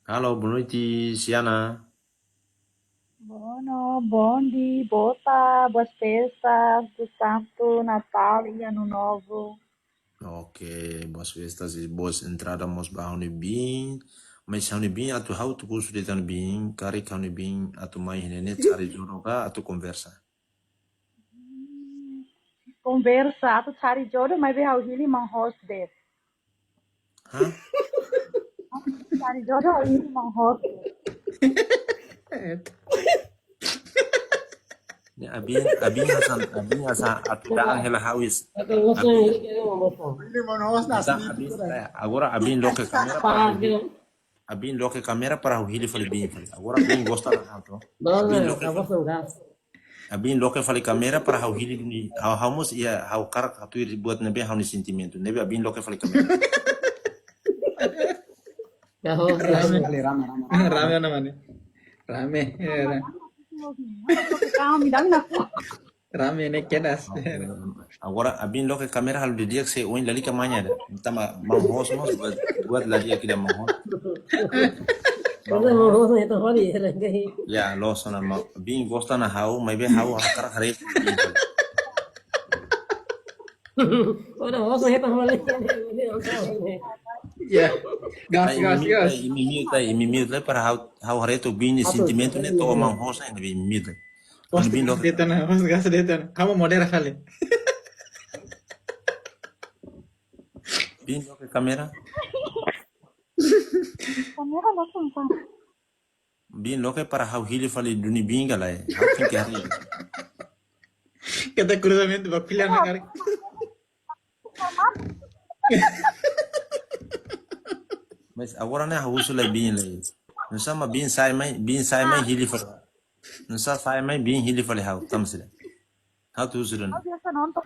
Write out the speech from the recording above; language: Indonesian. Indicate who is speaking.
Speaker 1: Halo, Bu Nuti, Siana.
Speaker 2: Buono, buondì, bota, boas festas, do Santo Natal e Ano Novo.
Speaker 1: Ok, boas festas e boas entramos bahuni bem. Mas hauni bem atu how tu curso de tan bem, cari hauni bem atu mai nenet cari jono ka atu conversa.
Speaker 2: Conversa, tu cari jodo, mas ve hili mang host der.
Speaker 1: Hah?
Speaker 2: Cari jodo, hili mang host der.
Speaker 1: Ni abin hasan atu daan hela hawis.
Speaker 3: Atau ngosnya
Speaker 1: Abin
Speaker 3: ini kayaknya mau botol.
Speaker 4: Ini monos
Speaker 1: ata
Speaker 4: asli
Speaker 1: abin
Speaker 4: itu dah.
Speaker 1: agora abin loke kamera para
Speaker 3: Parah
Speaker 1: hili.
Speaker 3: gitu.
Speaker 1: Abin loke kamera para hili fali bem fali. Agora abin gosta na auto. Abin
Speaker 3: Dona,
Speaker 1: loke
Speaker 3: apa
Speaker 1: fali.
Speaker 3: tuh gas?
Speaker 1: Abin loke fali kamera para hau hili ni hau mus ia hau karak atu buat nebe hau ni sentimento. Nebe abin loke fali kamera.
Speaker 3: Kau
Speaker 4: Rame
Speaker 3: kau
Speaker 4: kali rame rame. Rame namanya. Rame.
Speaker 2: Kami dami na po.
Speaker 4: Rame ini kedas.
Speaker 1: Agora abin loke kamera halu de dia se oin lali kamanya da. Tama manghos mos buat lali akida manghos.
Speaker 3: Kau mau ngosnya itu hari lagi.
Speaker 1: Ya lo sona abin gosta na hau mai be hau karak hare.
Speaker 3: Udah ngosnya itu hari lagi.
Speaker 4: Ya. Gas
Speaker 1: Tai
Speaker 4: gas gas.
Speaker 1: imi mi tai para hau hare to bin sentimento ne to manghos na be mi tai.
Speaker 4: Host
Speaker 1: Abin loke
Speaker 4: dia tanah, host gas dia tanah. Kamu modern kali.
Speaker 1: bin loke kamera.
Speaker 2: Kamera na po.
Speaker 1: Bin loke para hau hili fali duni binga lai. Hau kinki hari.
Speaker 4: Kita cruzamento bak pilihan kali.
Speaker 1: Mas agora ne hau sulai bin lai. Nusa ma bin sai mai hili fali. Nusa sai mai bin hili fali hau tamsile. Hau tu usulan.
Speaker 2: Biasa nonton